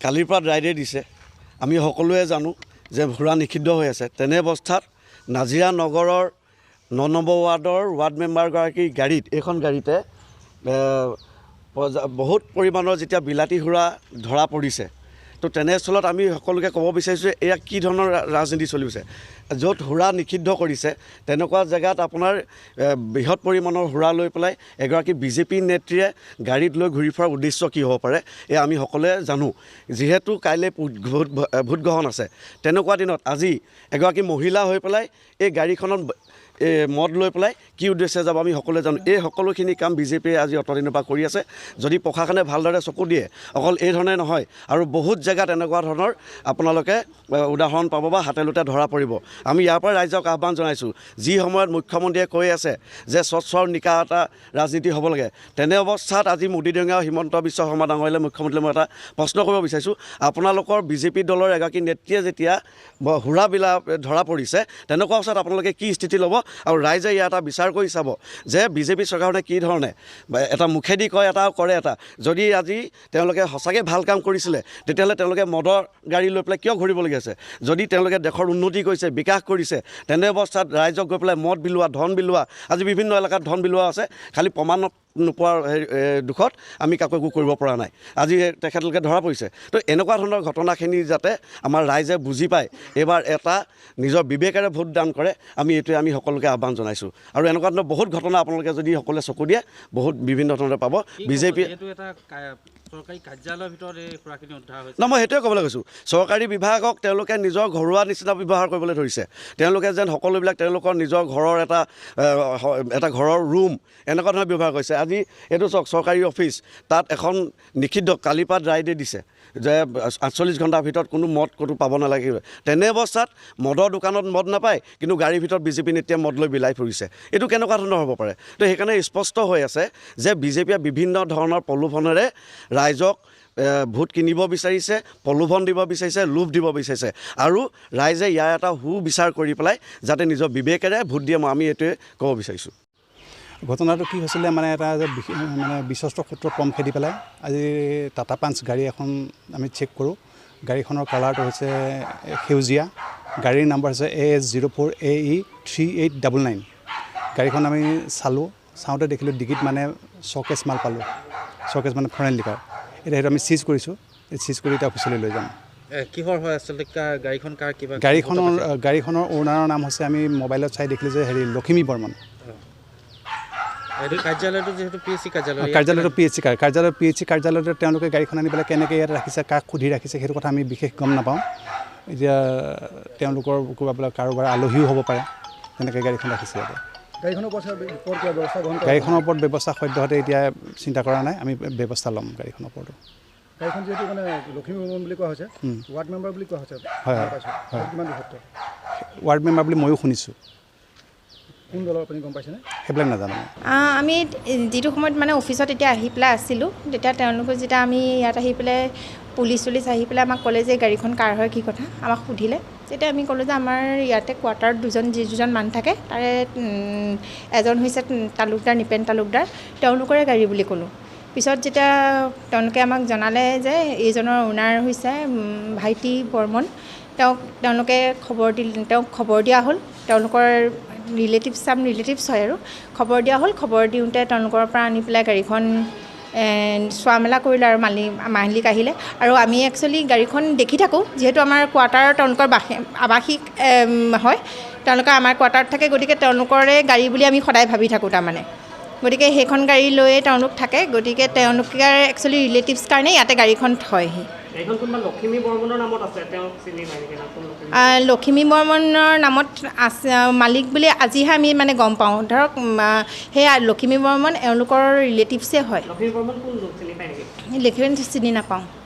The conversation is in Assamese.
কালিৰ পৰা ড্ৰাই ডে দিছে। আমি সকলোৱে জানো যে সুৰা নিষিদ্ধ হৈ আছে। তেনে অৱস্থাত নাজিৰা নগৰৰ ৯ নম্বৰ ৱাৰ্ডৰ ৱাৰ্ড মেম্বাৰগৰাকীৰ গাড়ীত এইখন গাড়ীতে বহুত পৰিমাণৰ যেতিয়া বিলাতী সুৰা ধৰা পৰিছে। তো তেনেস্থলত আমি সকলোকে ক'ব বিচাৰিছোঁ এয়া কি ধৰণৰ ৰাজনীতি চলিছে। য'ত সুৰা নিষিদ্ধ কৰিছে তেনেকুৱা জেগাত আপোনাৰ বৃহৎ পৰিমাণৰ সুৰা লৈ পেলাই এগৰাকী বিজেপি নেত্ৰীয়ে গাড়ীত লৈ ঘূৰি ফুৰাৰ উদ্দেশ্য কি হ'ব পাৰে এয়া আমি সকলোৱে জানো। যিহেতু কাইলৈ ভোট গ্ৰহণ আছে, তেনেকুৱা দিনত আজি এগৰাকী মহিলা হৈ পেলাই এই গাড়ীখনত মদ লৈ পেলাই কি উদ্দেশ্যে যাব আমি সকলোৱে জানো। এই সকলোখিনি কাম বিজেপিয়ে আজি অতদিনৰ পৰা কৰি আছে। যদি প্ৰশাসনে ভালদৰে চকু দিয়ে, অকল এই ধৰণে নহয় আৰু বহুত জেগাত এনেকুৱা ধৰণৰ আপোনালোকে উদাহৰণ পাব বা হাতে লোতে ধৰা পৰিব। আমি ইয়াৰ পৰা ৰাইজক আহ্বান জনাইছোঁ, যি সময়ত মুখ্যমন্ত্ৰীয়ে কৈ আছে যে স্বচ্ছৰ নিকা এটা ৰাজনীতি হ'ব লাগে, তেনে অৱস্থাত আজি মোদী ডাঙৰীয়া হিমন্ত বিশ্ব শৰ্মা ডাঙৰীয়ালৈ মুখ্যমন্ত্ৰীলৈ মই এটা প্ৰশ্ন কৰিব বিচাৰিছোঁ। আপোনালোকৰ বিজেপি দলৰ এগৰাকী নেত্ৰীয়ে যেতিয়া সুৰাবিলাক ধৰা পৰিছে, তেনেকুৱা অৱস্থাত আপোনালোকে কি স্থিতি ল'ব? আৰু ৰাইজে ইয়াত এটা বিচাৰ কৰি চাব যে বিজেপি চৰকাৰখনে কি ধৰণে এটা মুখেদি কয় এটা কৰে এটা। যদি আজি তেওঁলোকে সঁচাকৈ ভাল কাম কৰিছিলে, তেতিয়াহ'লে তেওঁলোকে মদৰ গাড়ী লৈ পেলাই কিয় ঘূৰিবলগীয়া আছে? যদি তেওঁলোকে দেশৰ উন্নতি কৰিছে, বিকাশ কৰিছে, তেনে অৱস্থাত ৰাইজক গৈ পেলাই মদ বিলোৱা, ধন বিলোৱা, আজি বিভিন্ন এলেকাত ধন বিলোৱা আছে। খালি প্ৰমাণ নোপোৱাৰ দুখত আমি কাকো একো কৰিব পৰা নাই। আজি তেখেতলোকে ধৰা পৰিছে। তো এনেকুৱা ধৰণৰ ঘটনাখিনি যাতে আমাৰ ৰাইজে বুজি পায়, এইবাৰ এটা নিজৰ বিবেকেৰে ভোটদান কৰে, এইটোৱে আমি সকলোকে আহ্বান জনাইছোঁ। আৰু এনেকুৱা ধৰণৰ বহুত ঘটনা আপোনালোকে যদি সকলোৱে চকু দিয়ে বহুত বিভিন্ন ধৰণে পাব। বিজেপি চৰকাৰী কাৰ্যালয়ৰ ভিতৰত এই সুৰাখিনি উদ্ধাৰ হৈছে। মই সেইটোৱে ক'বলৈ গৈছোঁ। চৰকাৰী বিভাগক তেওঁলোকে নিজৰ ঘৰুৱা নিচিনা ব্যৱহাৰ কৰিবলৈ ধৰিছে। তেওঁলোকে যেন সকলোবিলাক তেওঁলোকৰ নিজৰ ঘৰৰ এটা ঘৰৰ ৰুম এনেকুৱা ধৰণৰ ব্যৱহাৰ কৰিছে। আজি এইটো চাওক, চৰকাৰী অফিচ, তাত এখন নিষিদ্ধ কালিৰ পৰা ড্ৰাই ডে দিছে যে 48 ঘণ্টাৰ ভিতৰত কোনো মদ ক'তো পাব নালাগিব। তেনে অৱস্থাত মদৰ দোকানত মদ নাপায়, কিন্তু গাড়ীৰ ভিতৰত বিজেপি নেত্ৰীয়ে মদ লৈ বিলাই ফুৰিছে। এইটো কেনেকুৱা ধৰণৰ হ'ব পাৰে? তো সেইকাৰণে স্পষ্ট হৈ আছে যে বিজেপিয়ে বিভিন্ন ধৰণৰ প্ৰলোভনেৰে ৰাইজক ভোট কিনিব বিচাৰিছে, প্ৰলোভন দিব বিচাৰিছে, লোভ দিব বিচাৰিছে। আৰু ৰাইজে ইয়াৰ এটা সুবিচাৰ কৰি পেলাই যাতে নিজৰ বিবেকেৰে ভোট দিয়ে, আমি এইটোৱে ক'ব বিচাৰিছোঁ। ঘটনাটো কি হৈছিলে মানে এটা বিশ্বস্ত সূত্ৰত পম খেদি পেলাই আজি টাটা পাঞ্চ গাড়ী এখন আমি চেক কৰোঁ। গাড়ীখনৰ কালাৰটো হৈছে সেউজীয়া, গাড়ীৰ নাম্বাৰ হৈছে AS04AE3899। গাড়ীখন আমি চাওঁতে দেখিলোঁ ডিকিত মানে শ্বকেছ মাল পালোঁ, শ্বকেছ মানে ফৰেইন লিকাৰ। এতিয়া সেইটো আমি চিজ কৰিছোঁ, চিজ কৰি এতিয়া অফিচলৈ লৈ যাম। কিহৰ হয় আচলতে গাড়ীখন কাৰ কিবা? গাড়ীখনৰ অ'নাৰৰ নাম হৈছে, আমি মোবাইলত চাই দেখিলোঁ যে লখিমী বৰ্মন। কাৰ্যালয়টো যিহেতু PHC কাৰ্যালয়টো PHC কাৰ্যালয়তে তেওঁলোকে গাড়ীখন আনি পেলাই কেনেকৈ ইয়াত ৰাখিছে, কাক সুধি ৰাখিছে, সেইটো কথা আমি বিশেষ গম নাপাওঁ। এতিয়া তেওঁলোকৰ কাৰোবাৰ আলহীও হ'ব পাৰে, তেনেকৈ গাড়ীখন ৰাখিছে। ইয়াতে গাড়ীখনৰ ওপৰত ব্যৱস্থা সদ্যহতে এতিয়া চিন্তা কৰা নাই, আমি ব্যৱস্থা ল'ম গাড়ীখনৰ ওপৰতো। গাড়ীখন যিহেতু মানে লখিমী বৰ্মন বুলি কোৱা হৈছে, ৱাৰ্ড মেম্বাৰ বুলি কোৱা হৈছে। হয়, ৱাৰ্ড মেম্বাৰ বুলি ময়ো শুনিছোঁ। কোন দলৰ আপুনি গম পাইছেনে? সেইবিলাক নাজানো। আমি যিটো সময়ত মানে অফিচত এতিয়া আহি পেলাই আছিলোঁ, তেতিয়া তেওঁলোকে যেতিয়া আমি ইয়াত আহি পেলাই পুলিচ আহি পেলাই আমাক ক'লে যে গাড়ীখন কাৰ হয়, কি কথা আমাক সুধিলে। তেতিয়া আমি ক'লোঁ যে আমাৰ ইয়াতে কোৱাৰ্টাৰত যিজন মানুহ থাকে, তাৰে এজন হৈছে তালুকদাৰ, নিপেন তালুকদাৰ, তেওঁলোকৰে গাড়ী বুলি ক'লোঁ। পিছত যেতিয়া তেওঁলোকে আমাক জনালে যে এইজনৰ অ'নাৰ হৈছে ভাইটি বৰ্মন, তেওঁলোকে তেওঁক খবৰ দিয়া হ'ল। তেওঁলোকৰ ৰিলেটিভছ হয় আৰু খবৰ দিয়া হ'ল। খবৰ দিওঁতে তেওঁলোকৰ পৰা আনি পেলাই গাড়ীখন চোৱা মেলা কৰিলে আৰু মালিক আহিলে। আৰু আমি একচুৱেলি গাড়ীখন দেখি থাকোঁ, যিহেতু আমাৰ কোৱাৰ্টাৰৰ তেওঁলোকৰ আৱাসিক হয়, তেওঁলোকে আমাৰ কোৱাৰ্টাৰত থাকে, গতিকে তেওঁলোকৰে গাড়ী বুলি আমি সদায় ভাবি থাকোঁ তাৰমানে। গতিকে সেইখন গাড়ী লৈয়ে তেওঁলোক থাকে, গতিকে তেওঁলোকে একচুৱেলি ৰিলেটিভছ কাৰণে ইয়াতে গাড়ীখন থয়হি। লখিমী বৰ্মনৰ নামত আছে, লখিমী বৰ্মনৰ নামত আছে মালিক বুলি আজিহে আমি মানে গম পাওঁ। ধৰক সেই লখিমী বৰ্মন এওঁলোকৰ ৰিলেটিভছে হয়। লখিমী বৰ্মন চিনি নাপাওঁ।